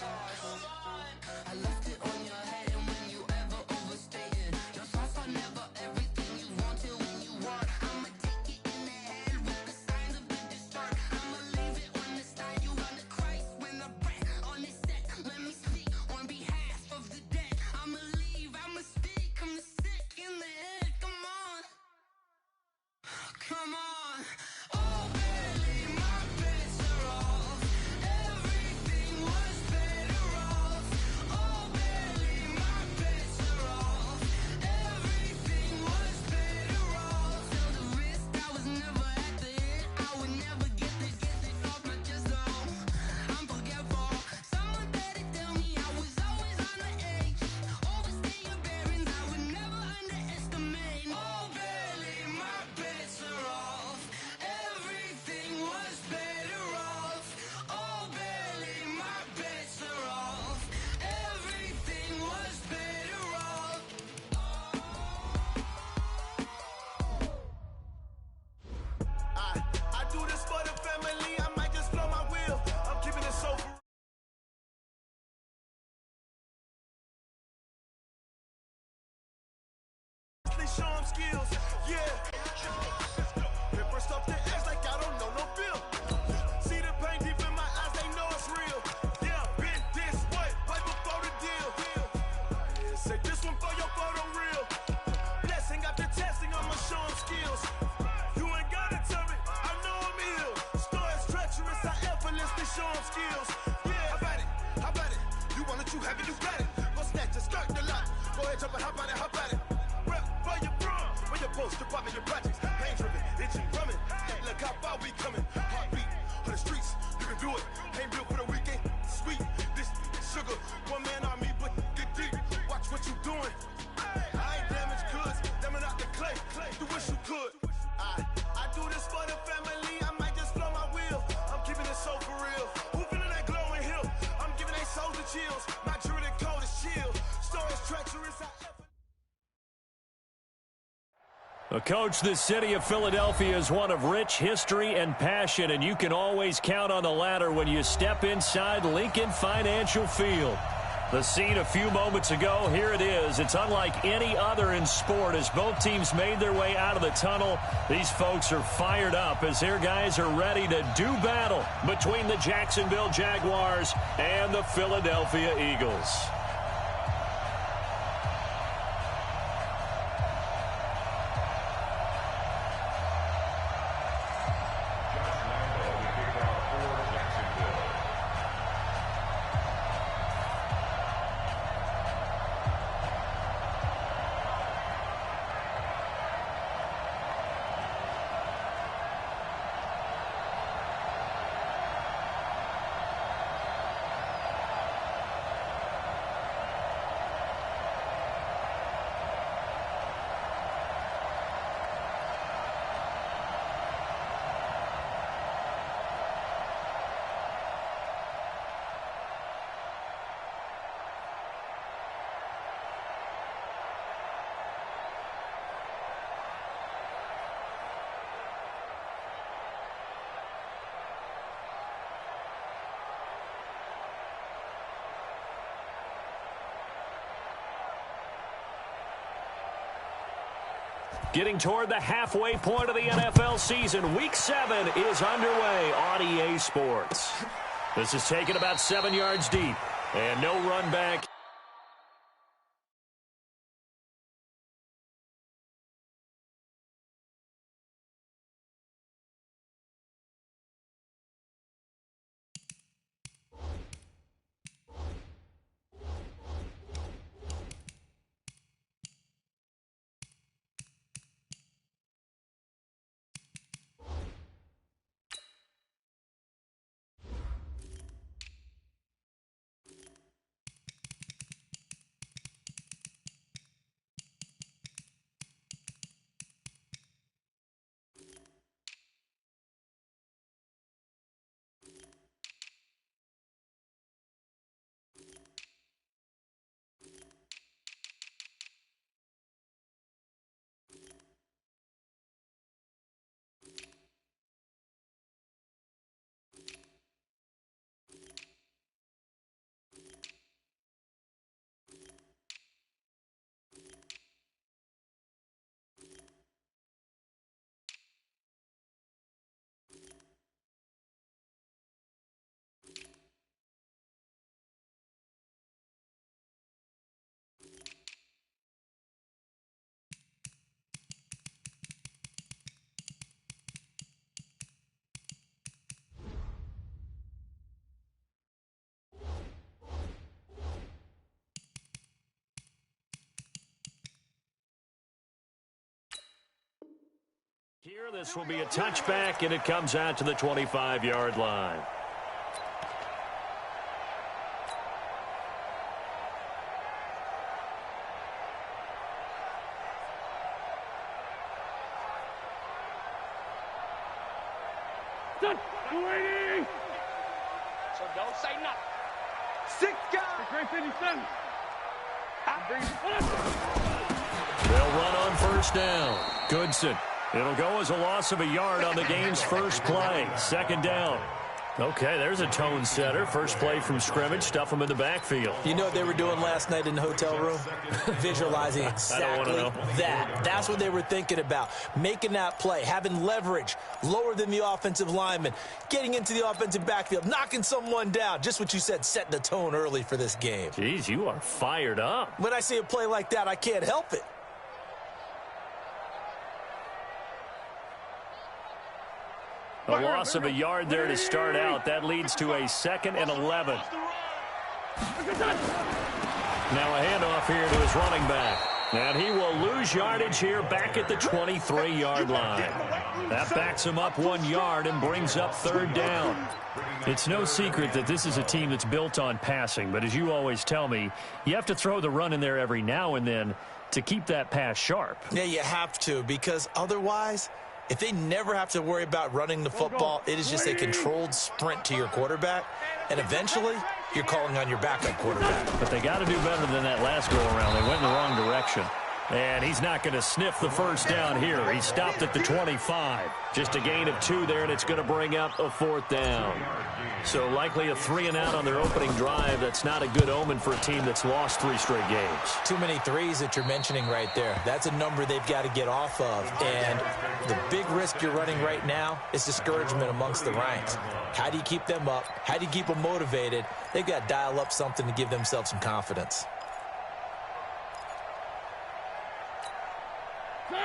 I left it on your head, and when you ever overstay it, your thoughts are never everything you wanted when you want. I'ma take it in the head with the signs of the distort. I'ma leave it on the side. You run the Christ when the breath on this set. Let me speak on behalf of the dead. I'ma leave, I'ma speak. I'm the sick in the head. Come on, come on. Oh, barely my bets are off. Everything was better off. Oh, barely my bets are off. Everything was better off. Till the wrist, I was never at the hit. I would never get this off my chest, though. I'm forgetful. Someone better tell me I was always on the edge. Overstay your bearings, I would never underestimate. Oh, barely my bets are off. Everything was better off. Oh, barely my bets are off. Everything was better off. I do this for the family. I might just blow my wheel. I'm keeping it so for show them skills. Yeah. Paper stuff the edge like I don't know no feel. See the pain deep in my eyes, they know it's real. Yeah, been this way, right before the deal. Yeah, say this one for your photo reel. Blessing after testing, I'ma show them skills. You ain't gotta tell me, I know I'm ill. Stories treacherous, I effortlessly show them skills. Yeah, how about it? How about it? You want it, you have it, you got it. Go snatch it, skirt the lot. Go ahead, jump it, how about it? How about it? Rep where you from? Where your post, department, your projects. Pain driven, itching, drumming. Hey, look how far we coming. Heartbeat on the streets, you can do it. Ain't built for the weekend. Sweet, this sugar, one man army, but get deep. Watch what you doing. I ain't damaged goods, damn out the clay. You wish you could. I do this for the family. I might just blow my wheel. I'm keeping it so for real. Who feeling that glowing hill? I'm giving they souls the chills. My jury the cold is chill. Stories treacherous. Coach, the city of Philadelphia is one of rich history and passion, and you can always count on the latter when you step inside Lincoln Financial Field. The scene a few moments ago, here it is. It's unlike any other in sport as both teams made their way out of the tunnel. These folks are fired up as their guys are ready to do battle between the Jacksonville Jaguars and the Philadelphia Eagles. Getting toward the halfway point of the NFL season, Week 7 is underway on EA Sports. This is taken about 7 yards deep, and no run back. This will be a touchback, and it comes out to the 25-yard line. Waiting. So don't say nothing. 6 guys. Great 57. They'll run on first down. Goodson. It'll go as a loss of a yard on the game's first play. Second down. Okay, there's a tone setter. First play from scrimmage. Stuff them in the backfield. You know what they were doing last night in the hotel room? Visualizing exactly that. That's what they were thinking about. Making that play, having leverage, lower than the offensive lineman, getting into the offensive backfield, knocking someone down. Just what you said, setting the tone early for this game. Jeez, you are fired up. When I see a play like that, I can't help it. A loss of a yard there to start out. That leads to a 2nd and 11. Now a handoff here to his running back. And he will lose yardage here back at the 23-yard line. That backs him up 1 yard and brings up third down. It's no secret that this is a team that's built on passing. But as you always tell me, you have to throw the run in there every now and then to keep that pass sharp. Yeah, you have to, because otherwise, if they never have to worry about running the football, it is just a controlled sprint to your quarterback, and eventually you're calling on your backup quarterback. But they got to do better than that last go-around. They went in the wrong direction. And he's not going to sniff the first down here. He stopped at the 25. Just a gain of 2 there, and it's going to bring up a 4th down. So likely a 3-and-out on their opening drive. That's not a good omen for a team that's lost 3 straight games. Too many threes that you're mentioning right there. That's a number they've got to get off of. And the big risk you're running right now is discouragement amongst the ranks. How do you keep them up? How do you keep them motivated? They've got to dial up something to give themselves some confidence.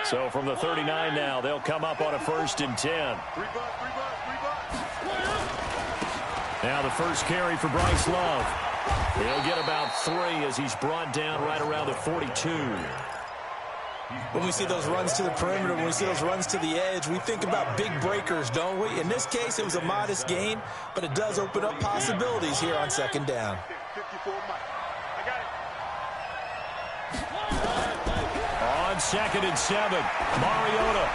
So from the 39 now, they'll come up on a 1st and 10. Now the first carry for Bryce Love. He'll get about 3 as he's brought down right around the 42. When we see those runs to the perimeter, when we see those runs to the edge, we think about big breakers, don't we? In this case, it was a modest gain, but it does open up possibilities here on 2nd down. On 2nd and 7, Mariota.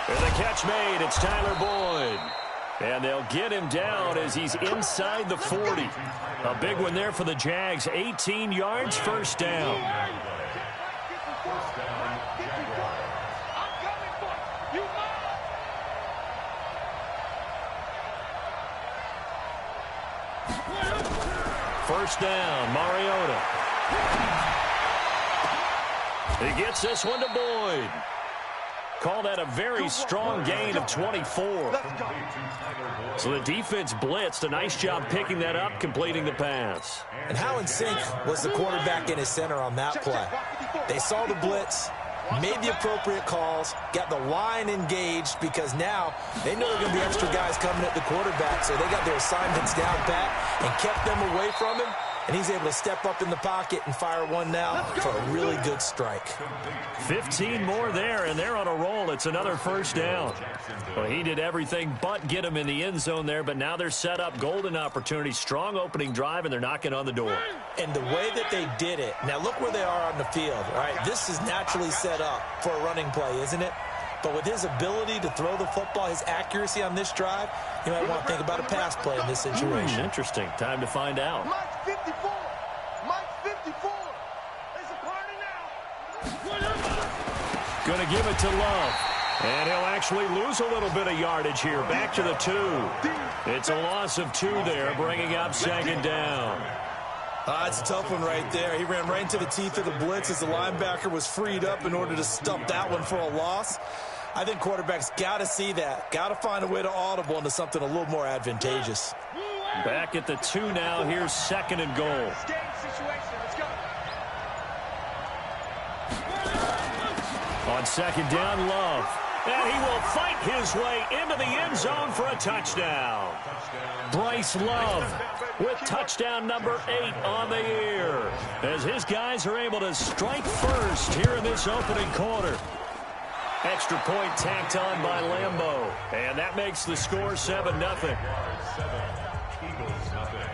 And the catch made, it's Tyler Boyd. And they'll get him down as he's inside the 40. A big one there for the Jags, 18 yards, first down. First down, Mariota. He gets this one to Boyd. Call that a very strong gain of 24. So the defense blitzed. A nice job picking that up, completing the pass. And how in sync was the quarterback and his center on that play? They saw the blitz, made the appropriate calls, got the line engaged, because now they know there are going to be extra guys coming at the quarterback, so they got their assignments down pat and kept them away from him. And he's able to step up in the pocket and fire one now for a really good strike. 15 more there, and they're on a roll. It's another first down. Well, he did everything but get him in the end zone there, but now they're set up. Golden opportunity, strong opening drive, and they're knocking on the door. And the way that they did it, now look where they are on the field. All right, this is naturally set up for a running play, isn't it? But with his ability to throw the football, his accuracy on this drive, you might want to think about a pass play in this situation. Interesting. Time to find out. Mike 54. Mike 54. It's a party now. Going to give it to Love. And he'll actually lose a little bit of yardage here. Back to the 2. It's a loss of 2 there, bringing up 2nd down. It's a tough one right there. He ran right into the teeth of the blitz as the linebacker was freed up in order to stop that one for a loss. I think quarterbacks got to see that. Got to find a way to audible into something a little more advantageous. Back at the 2 now. Here's 2nd and goal. On 2nd down, Love. And he will fight his way into the end zone for a touchdown. Bryce Love with touchdown number 8 on the year, as his guys are able to strike first here in this opening quarter. Extra point tacked on by Lambeau. And that makes the score 7-0. Eagles, nothing.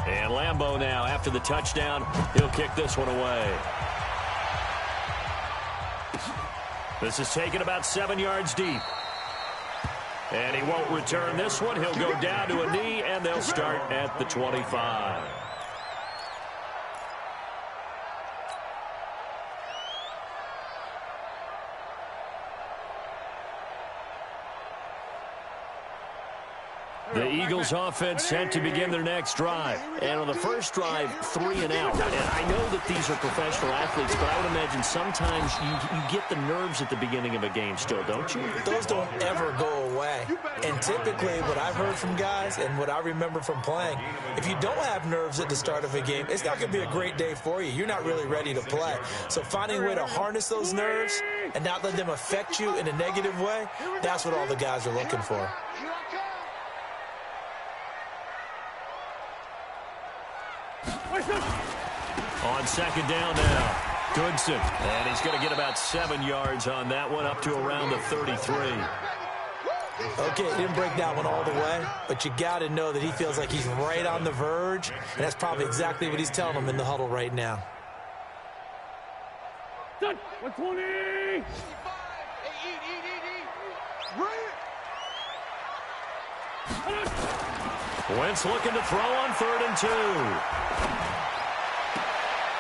And Lambeau now, after the touchdown, he'll kick this one away. This is taken about 7 yards deep. And he won't return this one. He'll go down to a knee, and they'll start at the 25. The Eagles offense set to begin their next drive. And on the first drive, 3 and out. And I know that these are professional athletes, but I would imagine sometimes you get the nerves at the beginning of a game still, don't you? Those don't ever go away. And typically what I've heard from guys and what I remember from playing, if you don't have nerves at the start of a game, it's not going to be a great day for you. You're not really ready to play. So finding a way to harness those nerves and not let them affect you in a negative way, that's what all the guys are looking for. On second down now, Goodson. And he's going to get about 7 yards on that one, up to around the 33. Okay, he didn't break that one all the way, but you got to know that he feels like he's right on the verge, and that's probably exactly what he's telling them in the huddle right now. 120! Wentz looking to throw on 3rd and 2.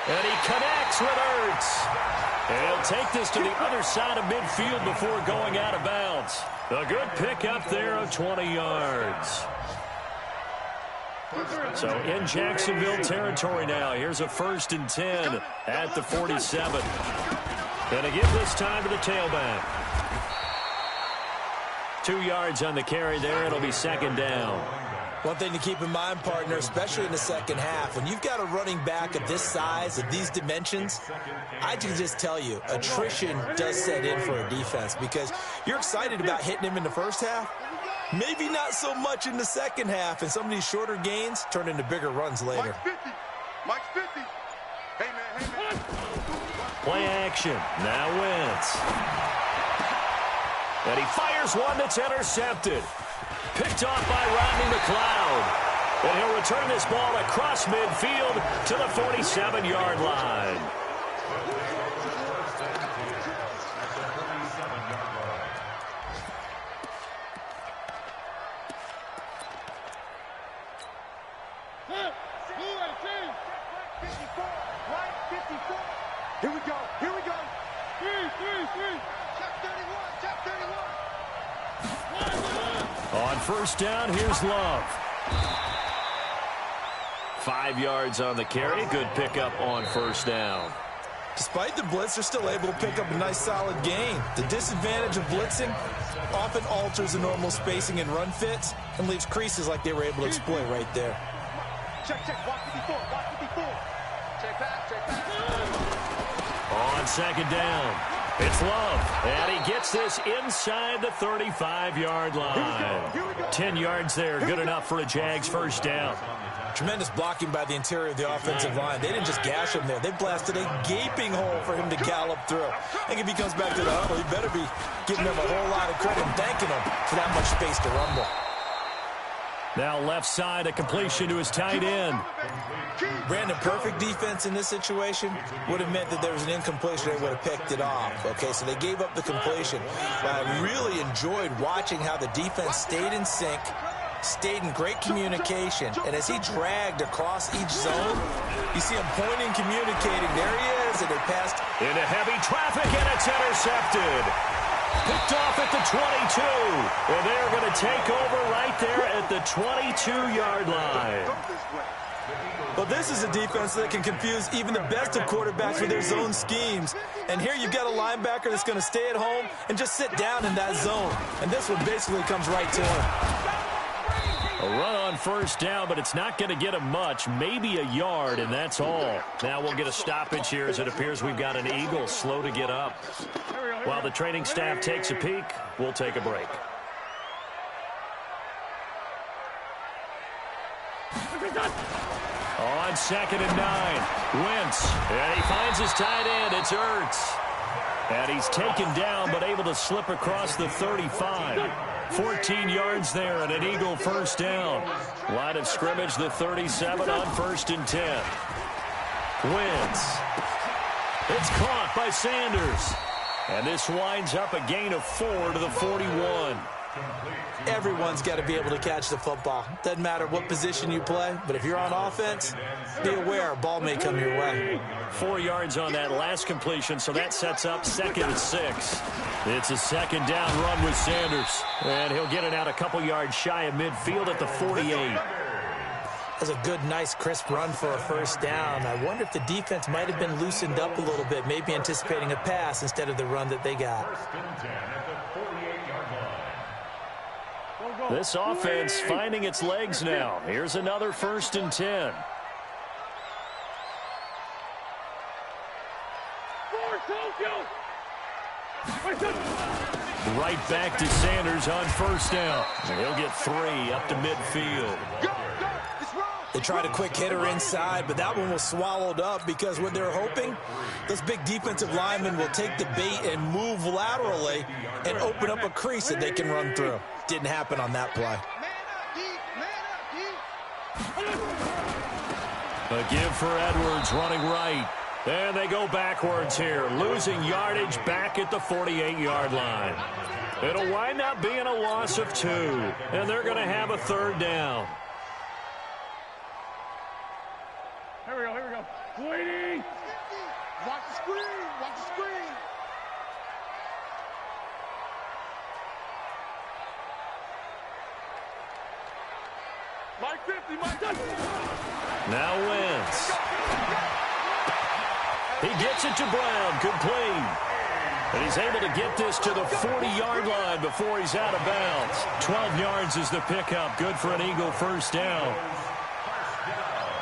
And he connects with Ertz. And he'll take this to the other side of midfield before going out of bounds. A good pickup there of 20 yards. So in Jacksonville territory now. Here's a 1st and 10 at the 47. Gonna give this time to the tailback. 2 yards on the carry there. It'll be 2nd down. One thing to keep in mind, partner, especially in the second half, when you've got a running back of this size, of these dimensions, I can just tell you, attrition does set in for a defense because you're excited about hitting him in the first half. Maybe not so much in the second half, and some of these shorter gains turn into bigger runs later. Mike's 50. Hey, man. Play action. Now Wentz. And he fires one that's intercepted. Picked off by Rodney McLeod. And he'll return this ball across midfield to the 47-yard line. Here we go. Check 31. On 1st down, here's Love. 5 yards on the carry. Good pickup on 1st down. Despite the blitz, they're still able to pick up a nice solid gain. The disadvantage of blitzing often alters the normal spacing and run fits and leaves creases like they were able to exploit right there. Check. Watch 54. Check back. On 2nd down, it's Love. And he gets this inside the 35-yard line. 10 yards there, good enough for a Jags 1st down. Tremendous blocking by the interior of the offensive line. They didn't just gash him there. They blasted a gaping hole for him to gallop through. I think if he comes back to the huddle, he better be giving them a whole lot of credit and thanking him for that much space to rumble. Now left side, a completion to his tight end. Brandon, perfect defense in this situation would have meant that there was an incompletion. They would have picked it off. Okay, so they gave up the completion. But I really enjoyed watching how the defense stayed in sync, stayed in great communication, and as he dragged across each zone, you see him pointing, communicating. There he is, and they passed into heavy traffic, and it's intercepted. Picked off at the 22, and they're going to take over right there at the 22-yard line. Well, this is a defense that can confuse even the best of quarterbacks with their zone schemes. And here you've got a linebacker that's going to stay at home and just sit down in that zone. And this one basically comes right to him. A run on first down, but it's not going to get him much, maybe a yard, and that's all. Now we'll get a stoppage here as it appears we've got an Eagle slow to get up. While the training staff takes a peek, we'll take a break. On 2nd and 9, Wentz, and he finds his tight end. It's Ertz. And he's taken down, but able to slip across the 35. 14 yards there and an Eagle first down. Line of scrimmage, the 37 on 1st and 10. Wentz. It's caught by Sanders. And this winds up a gain of 4 to the 41. Everyone's got to be able to catch the football. Doesn't matter what position you play, but if you're on offense, be aware a ball may come your way. 4 yards on that last completion, so that sets up 2nd and 6. It's a 2nd down run with Sanders, and he'll get it out a couple yards shy of midfield at the 48. That's a good, nice, crisp run for a first down. I wonder if the defense might have been loosened up a little bit, maybe anticipating a pass instead of the run that they got. This offense finding its legs now. Here's another 1st and 10. Right back to Sanders on first down. And he'll get 3 up to midfield. They tried a quick hitter inside, but that one was swallowed up because what they're hoping, those big defensive linemen will take the bait and move laterally and open up a crease that they can run through. Didn't happen on that play. A give for Edwards running right. And they go backwards here, losing yardage back at the 48-yard line. It'll wind up being a loss of 2, and they're going to have a 3rd down. Here we go. Waiting. Watch the screen. Mike 50, Mike 50. Now Wentz. He gets it to Brown, complete. And he's able to get this to the 40-yard line before he's out of bounds. 12 yards is the pickup. Good for an Eagle first down.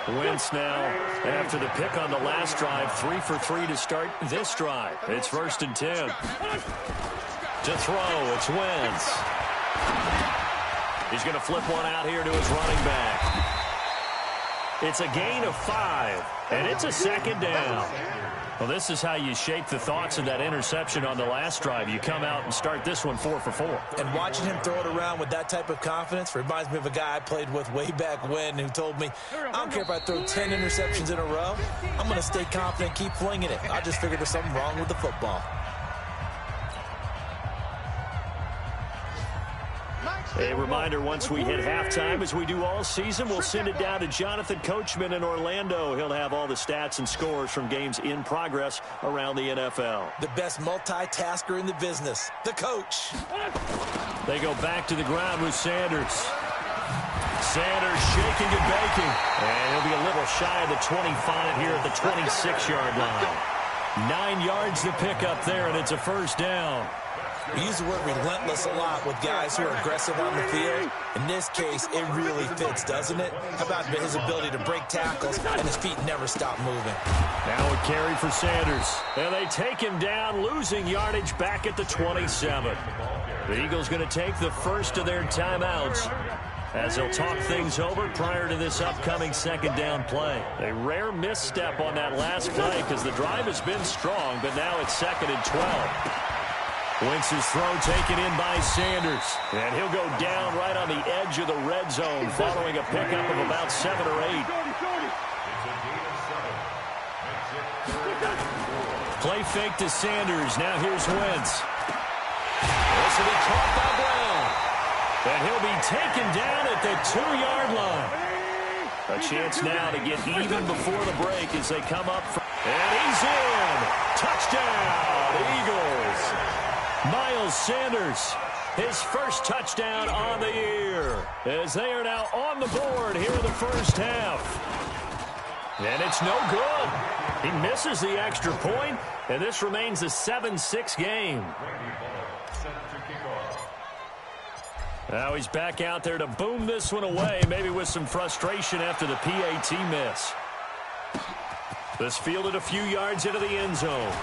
Wentz now, after the pick on the last drive, 3 for 3 to start this drive. It's 1st and 10. To throw, it's Wentz. He's going to flip one out here to his running back. It's a gain of 5, and it's a 2nd down. Well, this is how you shape the thoughts of that interception on the last drive. You come out and start this one 4 for 4. And watching him throw it around with that type of confidence reminds me of a guy I played with way back when who told me, I don't care if I throw 10 interceptions in a row. I'm going to stay confident, keep flinging it. I just figured there's something wrong with the football. A reminder, once we hit halftime, as we do all season, we'll send it down to Jonathan Coachman in Orlando. He'll have all the stats and scores from games in progress around the NFL. The best multitasker in the business, the coach. They go back to the ground with Sanders. Sanders shaking and baking. And he'll be a little shy of the 25 here at the 26-yard line. 9 yards to pick up there, and it's a first down. We use the word relentless a lot with guys who are aggressive on the field. In this case, it really fits, doesn't it? How about his ability to break tackles and his feet never stop moving? Now a carry for Sanders. And they take him down, losing yardage back at the 27. The Eagles going to take the first of their timeouts as they'll talk things over prior to this upcoming 2nd down play. A rare misstep on that last play because the drive has been strong, but now it's 2nd and 12. Wentz's throw taken in by Sanders. And he'll go down right on the edge of the red zone following a pickup of about 7 or 8. Play fake to Sanders. Now here's Wentz. This will be caught by Brown. And he'll be taken down at the 2-yard line. A chance now to get even before the break as they come up. And he's in. Touchdown, Eagles. Miles Sanders, his first touchdown on the year, as they are now on the board here in the first half. And it's no good. He misses the extra point, and this remains a 7-6 game. Now he's back out there to boom this one away, maybe with some frustration after the PAT miss. This fielded a few yards into the end zone.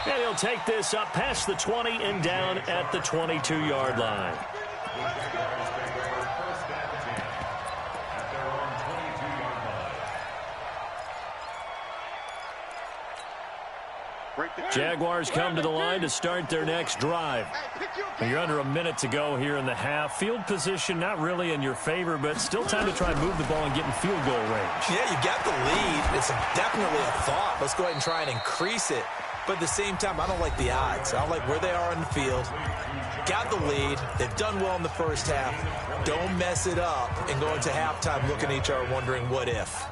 And he'll take this up past the 20 and down at the 22-yard line. Jaguars come to the line to start their next drive. You're under a minute to go here in the half. Field position not really in your favor, but still time to try and move the ball and get in field goal range. Yeah, you got the lead. It's definitely a thought. Let's go ahead and try and increase it. But at the same time, I don't like the odds. I don't like where they are on the field. Got the lead. They've done well in the first half. Don't mess it up and go into halftime looking at each other wondering what if.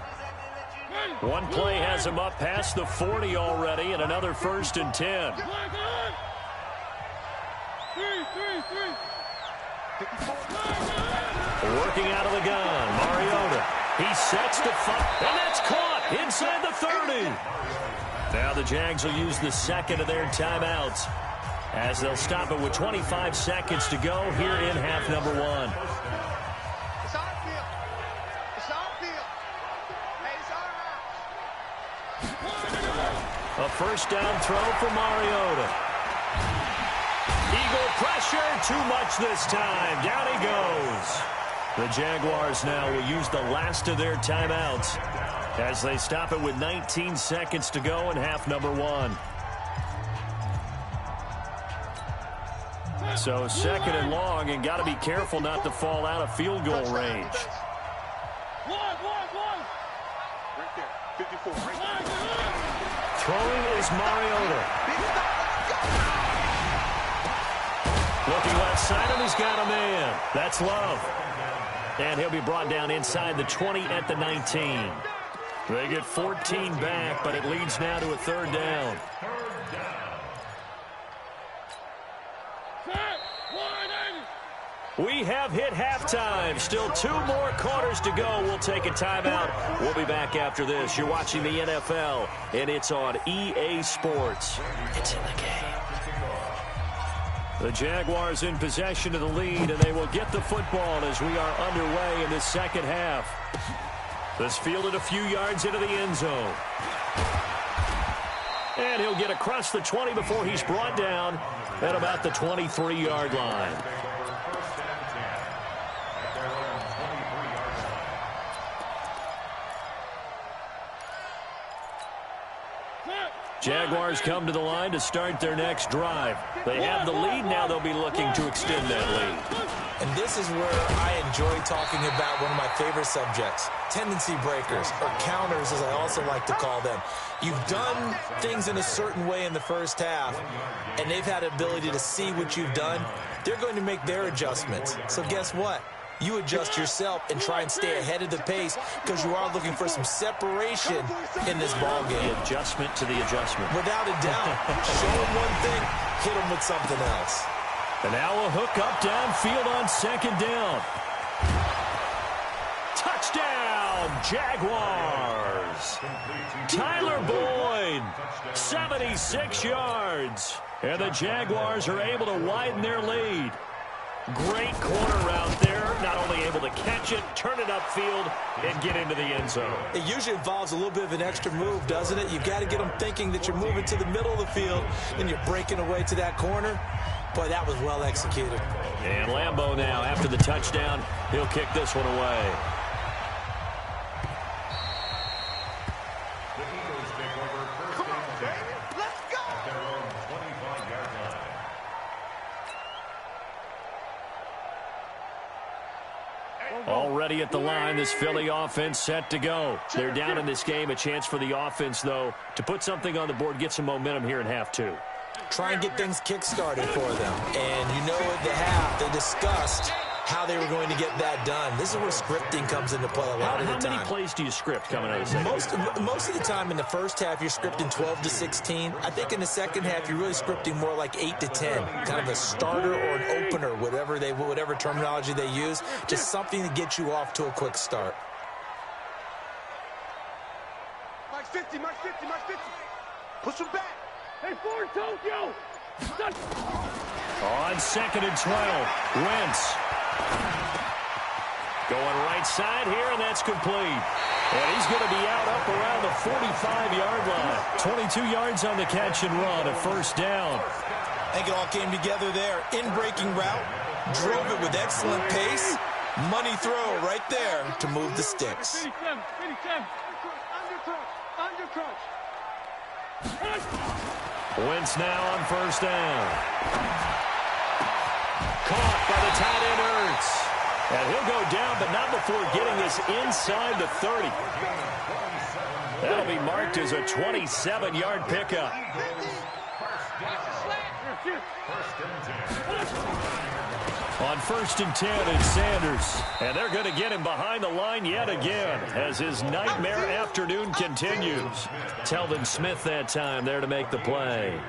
One play has him up past the 40 already, and another 1st and 10. Working out of the gun, Mariota. He sets to fire, and that's caught inside the 30. Now the Jags will use the second of their timeouts as they'll stop it with 25 seconds to go here in half number 1. A first down throw for Mariota. Eagle pressure, too much this time. Down he goes. The Jaguars now will use the last of their timeouts as they stop it with 19 seconds to go in half number 1. So 2nd and long, and got to be careful not to fall out of field goal range. Throwing is Mariota. Looking left side, and he's got a man. That's Love. And he'll be brought down inside the 20 at the 19. They get 14 back, but it leads now to a 3rd down. We have hit halftime. Still 2 more quarters to go. We'll take a timeout. We'll be back after this. You're watching the NFL, and it's on EA Sports. It's in the game. The Jaguars in possession of the lead, and they will get the football as we are underway in this second half. This fielded a few yards into the end zone. And he'll get across the 20 before he's brought down at about the 23-yard line. Jaguars come to the line to start their next drive. They have the lead. Now they'll be looking to extend that lead. And this is where I enjoy talking about one of my favorite subjects, tendency breakers, or counters, as I also like to call them. You've done things in a certain way in the first half, and they've had the ability to see what you've done. They're going to make their adjustments. So guess what? You adjust yourself and try and stay ahead of the pace because you are looking for some separation in this ball game. The adjustment to the adjustment. Without a doubt. Show them one thing, hit them with something else. And now a hook up downfield on 2nd down. Touchdown, Jaguars. Tyler Boyd, 76 yards. And the Jaguars are able to widen their lead. Great corner route there. Not only able to catch it, turn it upfield, and get into the end zone. It usually involves a little bit of an extra move, doesn't it? You've got to get them thinking that you're moving to the middle of the field and you're breaking away to that corner. Boy, that was well executed. And Lambeau now, after the touchdown, he'll kick this one away. Already at the line, this Philly offense set to go. They're down in this game. A chance for the offense, though, to put something on the board, get some momentum here in half 2. Try and get things kick-started for them. And you know at the half, they discussed how they were going to get that done. This is where scripting comes into play a lot of the time. How many plays do you script coming out of the second? Most of the time in the first half, you're scripting 12 to 16. I think in the second half, you're really scripting more like 8 to 10. Kind of a starter or an opener, whatever terminology they use. Just something to get you off to a quick start. Mike 50, Mike 50, Mike 50. Push him back. Hey, Ford, Tokyo! On 2nd and 12, Wentz. Going right side here, and that's complete. And he's going to be out up around the 45-yard line. 22 yards on the catch and run, a first down. I think it all came together there. In-breaking route, drove it with excellent pace. Money throw right there to move the sticks. Wentz now on first down. Caught by the tight end Ertz. And he'll go down, but not before getting this inside the 30. That'll be marked as a 27-yard pickup. On 1st and 10, it's Sanders. And they're going to get him behind the line yet again as his nightmare afternoon continues. Telvin Smith that time there to make the play.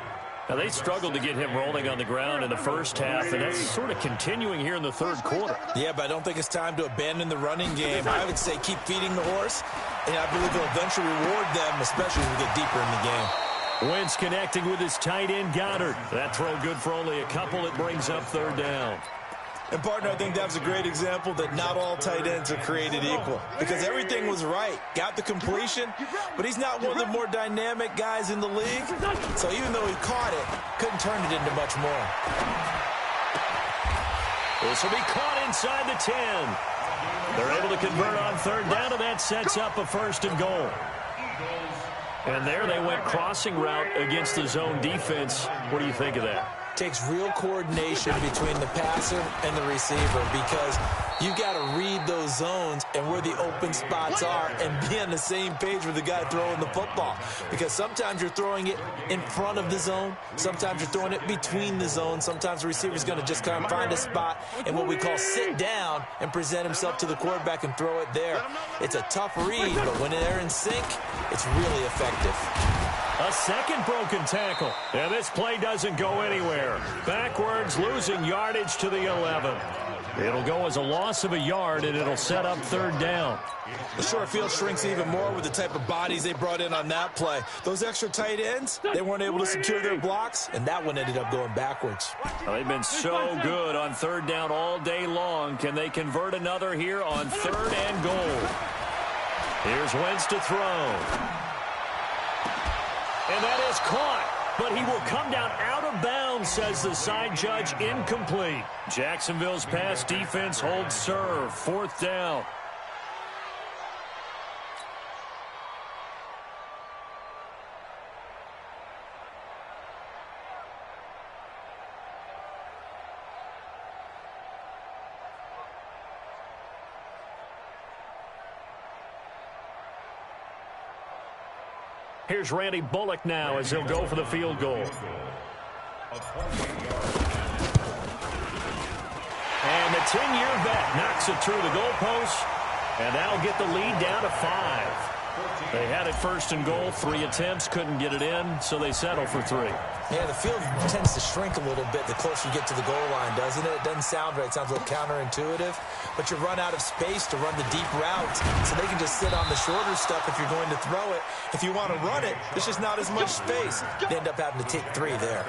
Now, they struggled to get him rolling on the ground in the first half, and that's sort of continuing here in the third quarter. Yeah, but I don't think it's time to abandon the running game. I would say keep feeding the horse, and I believe it'll eventually reward them, especially as we get deeper in the game. Wentz connecting with his tight end, Goddard. That throw good for only a couple. It brings up third down. And, partner, I think that was a great example that not all tight ends are created equal because everything was right. Got the completion, but he's not one of the more dynamic guys in the league. So even though he caught it, couldn't turn it into much more. This will be caught inside the 10. They're able to convert on third down, and that sets up a 1st and goal. And there they went crossing route against the zone defense. What do you think of that? Takes real coordination between the passer and the receiver because you got to read those zones and where the open spots are and be on the same page with the guy throwing the football. Because sometimes you're throwing it in front of the zone. Sometimes you're throwing it between the zones. Sometimes the receiver's going to just come find a spot and what we call sit down and present himself to the quarterback and throw it there. It's a tough read, but when they're in sync, it's really effective. A second broken tackle. And this play doesn't go anywhere. Backwards, losing yardage to the 11. It'll go as a loss of a yard, and it'll set up third down. The short field shrinks even more with the type of bodies they brought in on that play. Those extra tight ends, they weren't able to secure their blocks, and that one ended up going backwards. Well, they've been so good on third down all day long. Can they convert another here on 3rd and goal? Here's Wentz to throw. And that is caught, but he will come down out of bounds, says the side judge, incomplete. Jacksonville's pass defense holds serve, 4th down. Here's Randy Bullock now as he'll go for the field goal. And the 10-year vet knocks it through the goalpost, and that'll get the lead down to 5. They had it 1st and goal, 3 attempts, couldn't get it in, so they settle for 3. Yeah, the field tends to shrink a little bit the closer you get to the goal line, doesn't it? It doesn't sound right. It sounds a little counterintuitive. But you run out of space to run the deep routes, so they can just sit on the shorter stuff if you're going to throw it. If you want to run it, there's just not as much space. They end up having to take 3 there.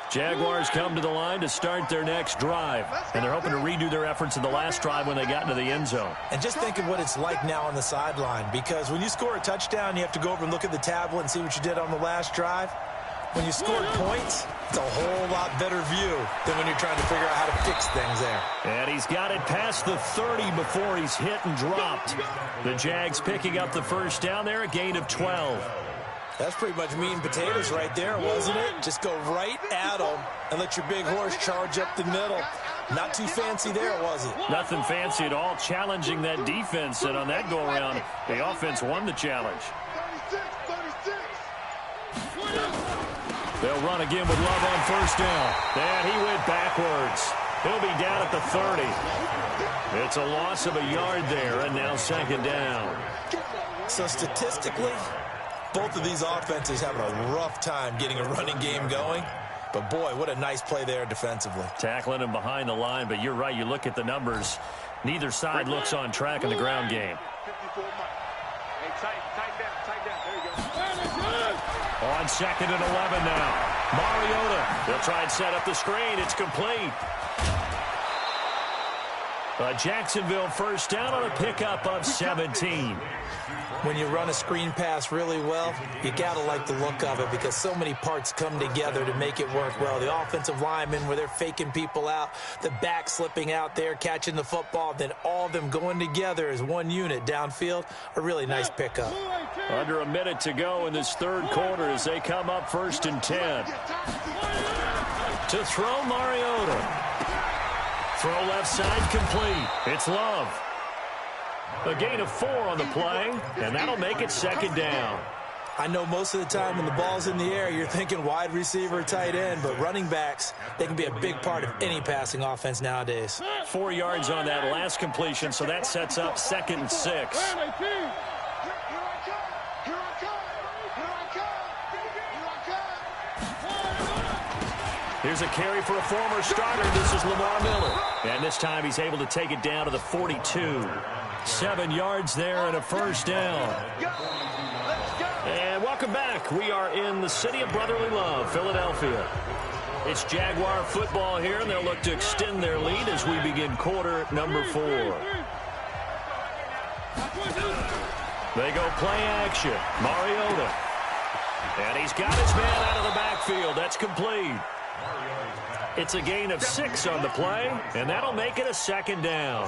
Jaguars come to the line to start their next drive, and they're hoping to redo their efforts in the last drive when they got into the end zone. And just think of what it's like now on the sideline, because when you score a touchdown, you have to go over and look at the tablet and see what you did on the last drive. When you scored points, it's a whole lot better view than when you're trying to figure out how to fix things there. And he's got it past the 30 before he's hit and dropped. The Jags picking up the first down there, a gain of 12. That's pretty much meat and potatoes right there, wasn't it? Just go right at them and let your big horse charge up the middle. Not too fancy there, was it? Nothing fancy at all, challenging that defense. And on that go-around, the offense won the challenge. 36. They'll run again with Love on first down. And he went backwards. He'll be down at the 30. It's a loss of a yard there, and now 2nd down. So statistically, both of these offenses having a rough time getting a running game going. But, boy, what a nice play there defensively. Tackling him behind the line, but you're right. You look at the numbers. Neither side looks on track in the ground game. Hey, tighten down. There you go. On 2nd and 11 now. Mariota. They'll try and set up the screen. It's complete. Jacksonville first down on a pickup of 17. When you run a screen pass really well, you got to like the look of it because so many parts come together to make it work well. The offensive linemen, where they're faking people out, the back slipping out there, catching the football, then all of them going together as one unit downfield. A really nice pickup. Under a minute to go in this third quarter as they come up 1st and 10. To throw, Mariota. Throw left side complete. It's Love. A gain of 4 on the play, and that'll make it 2nd down. I know most of the time when the ball's in the air, you're thinking wide receiver, tight end, but running backs, they can be a big part of any passing offense nowadays. 4 yards on that last completion, so that sets up 2nd and 6. Here's a carry for a former starter. This is Lamar Miller. And this time he's able to take it down to the 42. 7 yards there and a first down. And welcome back. We are in the city of brotherly love, Philadelphia. It's Jaguar football here, and they'll look to extend their lead as we begin quarter number 4. They go play action. Mariota. And he's got his man out of the backfield. That's complete. It's a gain of 6 on the play, and that'll make it a 2nd down.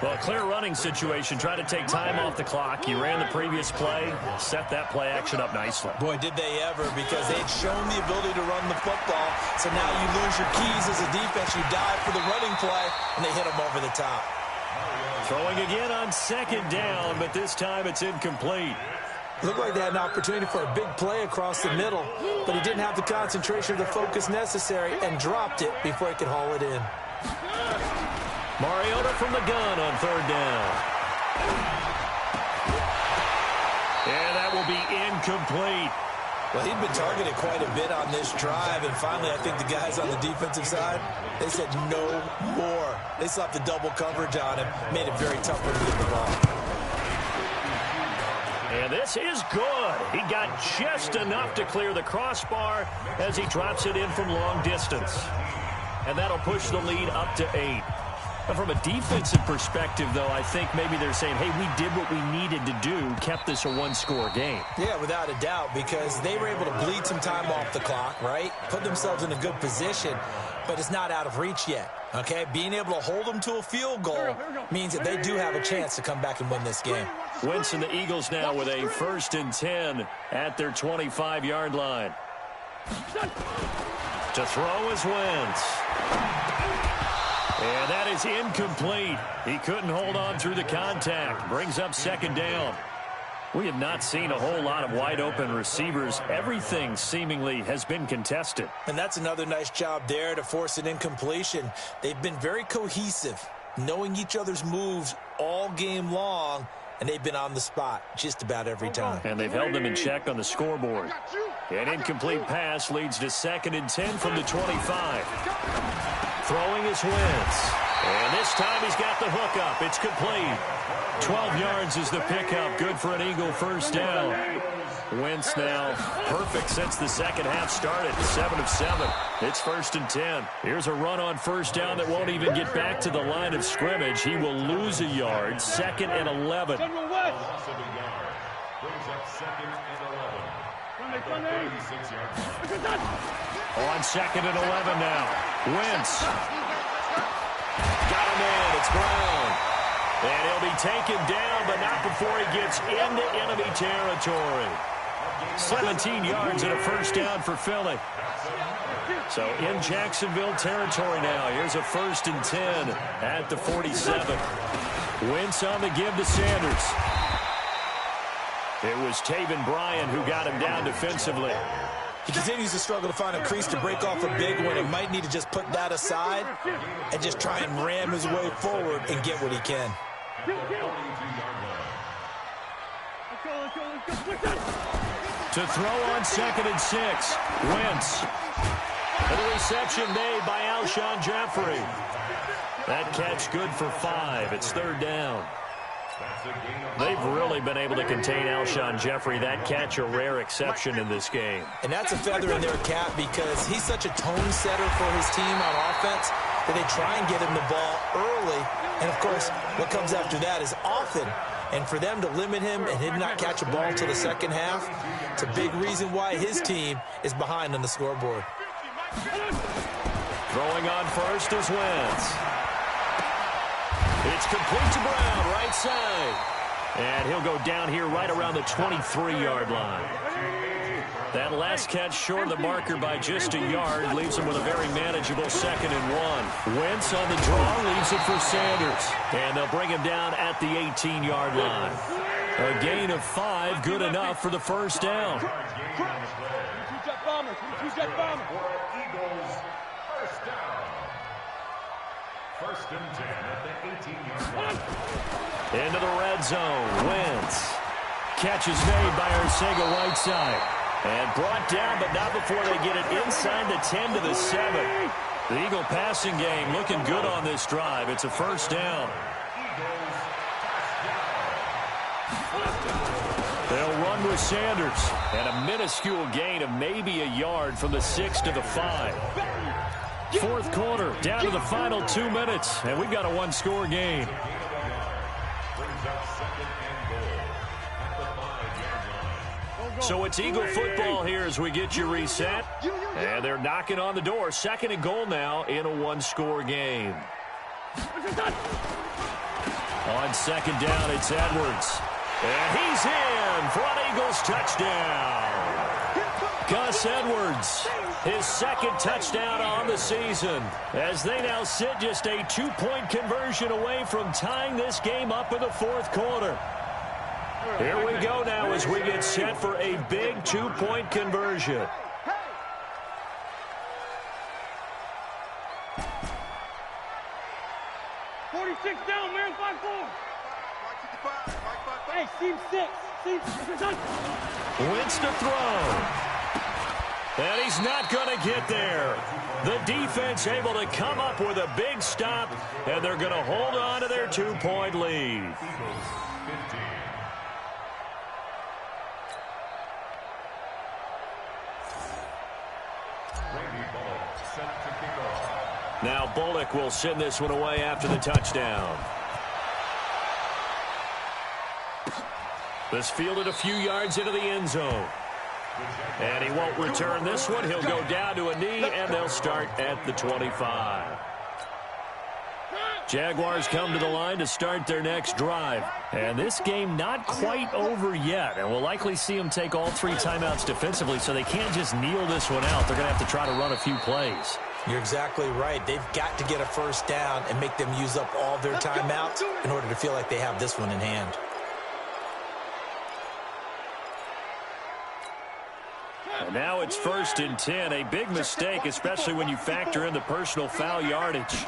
Well, a clear running situation. Trying to take time off the clock. He ran the previous play, set that play action up nicely. Boy, did they ever, because they'd shown the ability to run the football. So now you lose your keys as a defense. You dive for the running play, and they hit him over the top. Throwing again on 2nd down, but this time it's incomplete. Looked like they had an opportunity for a big play across the middle, but he didn't have the concentration or the focus necessary and dropped it before he could haul it in. Mariota from the gun on 3rd down. And that will be incomplete. Well, he'd been targeted quite a bit on this drive, and finally I think the guys on the defensive side, they said no more. They slapped the double coverage on him, made it very tough for him to get the ball. And this is good. He got just enough to clear the crossbar as he drops it in from long distance. And that'll push the lead up to 8. But from a defensive perspective, though, I think maybe they're saying, hey, we did what we needed to do, kept this a one-score game. Yeah, without a doubt, because they were able to bleed some time off the clock, right? Put themselves in a good position, but it's not out of reach yet, okay? Being able to hold them to a field goal means that they do have a chance to come back and win this game. Wentz and the Eagles now with a 1st and 10 at their 25-yard line. To throw is Wentz. And that is incomplete. He couldn't hold on through the contact. Brings up 2nd down. We have not seen a whole lot of wide-open receivers. Everything seemingly has been contested. And that's another nice job there to force an incompletion. They've been very cohesive, knowing each other's moves all game long, and they've been on the spot just about every time. And they've held them in check on the scoreboard. An incomplete pass leads to 2nd and 10 from the 25. Throwing is Wentz. And this time he's got the hook up. It's complete. 12 yards is the pickup. Good for an Eagle first down. Wentz now perfect since the second half started. 7 of 7. It's 1st and 10. Here's a run on 1st down that won't even get back to the line of scrimmage. He will lose a yard. 2nd and 11. On 2nd and 11 now. Wentz. Got him in. It's Brown. And he'll be taken down, but not before he gets into enemy territory. 17 yards and a first down for Philly. So in Jacksonville territory now. Here's a 1st and 10 at the 47. Wentz on the give to Sanders. It was Taven Bryan who got him down defensively. He continues to struggle to find a crease to break off a big one. He might need to just put that aside and just try and ram his way forward and get what he can. To throw on 2nd and 6. Wentz. And the reception made by Alshon Jeffrey. That catch good for 5. It's 3rd down. They've really been able to contain Alshon Jeffrey. That catch a rare exception in this game. And that's a feather in their cap because he's such a tone setter for his team on offense that they try and get him the ball early. And, of course, what comes after that is often. And for them to limit him and him not catch a ball until the second half, it's a big reason why his team is behind on the scoreboard. Throwing on first is Wentz. It's complete to Brown, right side. And he'll go down here right around the 23-yard line. That last catch short of the marker by just a yard leaves him with a very manageable 2nd and 1. Wentz on the draw leaves it for Sanders. And they'll bring him down at the 18-yard line. A gain of 5, good enough for the first down. Two-jet bomber. Two-jet bomber. Eagles, first down. 1st and 10 at the 18-yard line. Into the red zone. Wentz. Catch is made by Arcega-Whiteside. And brought down, but not before they get it inside the 10 to the 7. The Eagle passing game looking good on this drive. It's a first down. They'll run with Sanders. And a minuscule gain of maybe a yard from the 6 to the 5. 4th quarter, down to the final 2 minutes. And we've got a one-score game. So it's Eagle football here as we get you reset. And they're knocking on the door. 2nd and goal now in a one-score game. On 2nd down, it's Edwards. And he's in for an Eagles touchdown. Gus Edwards, his 2nd touchdown on the season, as they now sit just a 2-point conversion away from tying this game up in the 4th quarter. Here we go now as we get set for a big 2-point conversion. Down, man, 5-4. Hey, seam 6. Wentz to throw. And he's not going to get there. The defense able to come up with a big stop, and they're going to hold on to their 2-point lead. Now Bullock will send this one away after the touchdown. This fielded a few yards into the end zone. And he won't return this one. He'll go down to a knee, and they'll start at the 25. Jaguars come to the line to start their next drive. And this game not quite over yet. And we'll likely see them take all 3 timeouts defensively, so they can't just kneel this one out. They're going to have to try to run a few plays. You're exactly right. They've got to get a first down and make them use up all their timeouts in order to feel like they have this one in hand. And now it's 1st and 10. A big mistake, especially when you factor in the personal foul yardage.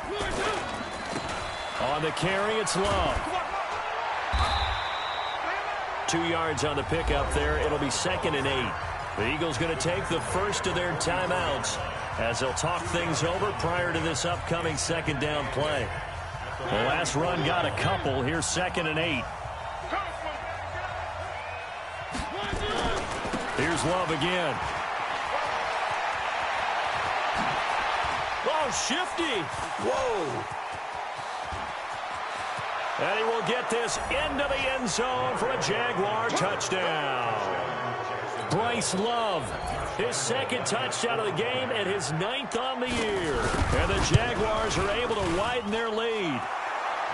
On the carry, it's Love. 2 yards on the pickup there. It'll be 2nd and 8. The Eagles going to take the first of their timeouts as they'll talk things over prior to this upcoming 2nd down play. The last run got a couple. Here's 2nd and 8. Here's Love again. Oh, shifty. Whoa. And he will get this into the end zone for a Jaguar touchdown. Bryce Love, his 2nd touchdown of the game and his 9th on the year. And the Jaguars are able to widen their lead.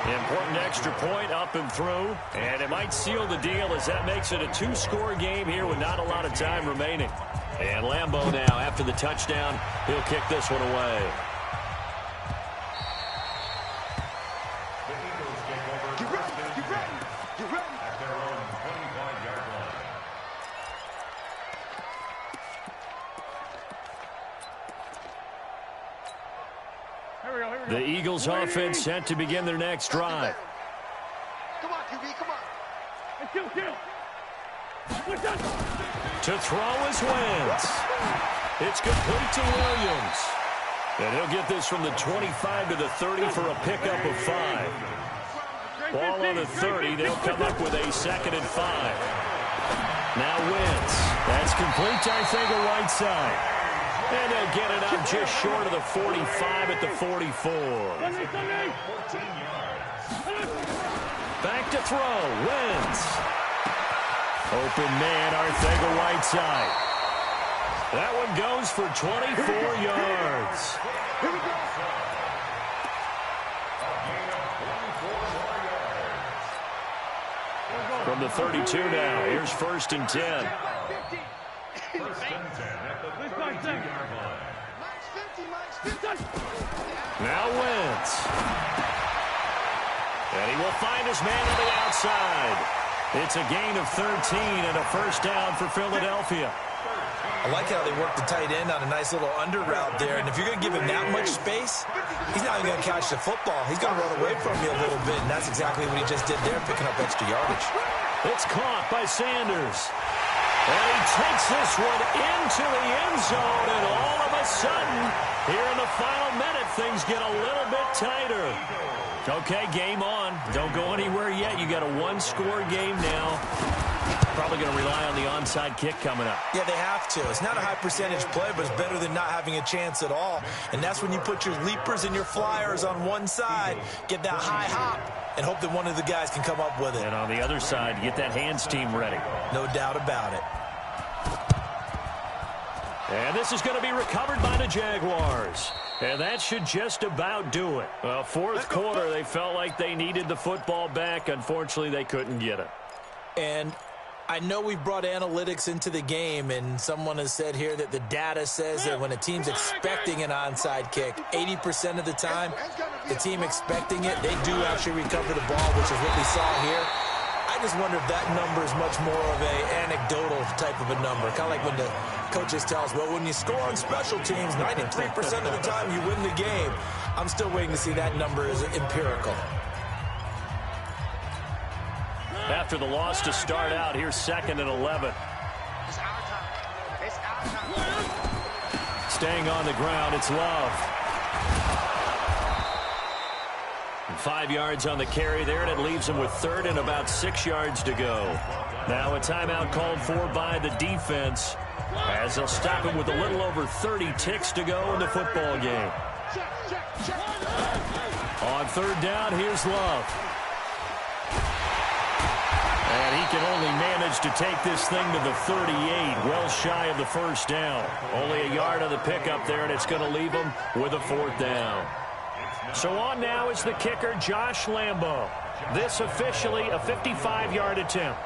Important extra point up and through. And it might seal the deal as that makes it a 2-score game here with not a lot of time remaining. And Lambeau now, after the touchdown, he'll kick this one away. The Eagles offense set to begin their next drive. Come on, QB, come on. Hey, kill. To throw is Wentz. It's complete to Williams. And he'll get this from the 25 to the 30 for a pickup of 5. Ball on the 30. They'll come up with a 2nd and 5. Now Wentz. That's complete to Arcega-Whiteside. And they'll get it up just short of the 45 at the 44. Back to throw. Wentz. Open man, Arcega-Whiteside. That one goes for 24 yards. From the 32 now, here's 1st and 10. Now Wentz. And he will find his man on the outside. It's a gain of 13 and a 1st down for Philadelphia. I like how they work the tight end on a nice little under route there. And if you're going to give him that much space, he's not even going to catch the football. He's going to run away from you a little bit, and that's exactly what he just did there, picking up extra yardage. It's caught by Sanders. And he takes this one into the end zone, and all of a sudden, here in the final minute, things get a little bit tighter. Okay, game on. Don't go anywhere yet. You got a 1-score game now. Probably going to rely on the onside kick coming up. Yeah, they have to. It's not a high percentage play, but it's better than not having a chance at all. And that's when you put your leapers and your flyers on one side, get that high hop, and hope that one of the guys can come up with it. And on the other side, get that hands team ready. No doubt about it. And this is going to be recovered by the Jaguars. And that should just about do it. Well, 4th quarter, they felt like they needed the football back. Unfortunately, they couldn't get it. And I know we brought analytics into the game, and someone has said here that the data says that when a team's expecting an onside kick, 80% of the time, the team expecting it, they do actually recover the ball, which is what we saw here. I just wonder if that number is much more of an anecdotal type of a number. Kind of like when the coaches tell us, well, when you score on special teams, 93% of the time you win the game. I'm still waiting to see that number is empirical. After the loss to start out, here's 2nd and 11. Staying on the ground, it's Love. And 5 yards on the carry there, and it leaves him with 3rd and about 6 yards to go. Now a timeout called for by the defense, as they'll stop him with a little over 30 ticks to go in the football game. On 3rd down, here's Love. And he can only manage to take this thing to the 38, well shy of the 1st down. Only a yard on the pickup there, and it's going to leave him with a 4th down. So on now is the kicker, Josh Lambo. This officially a 55-yard attempt.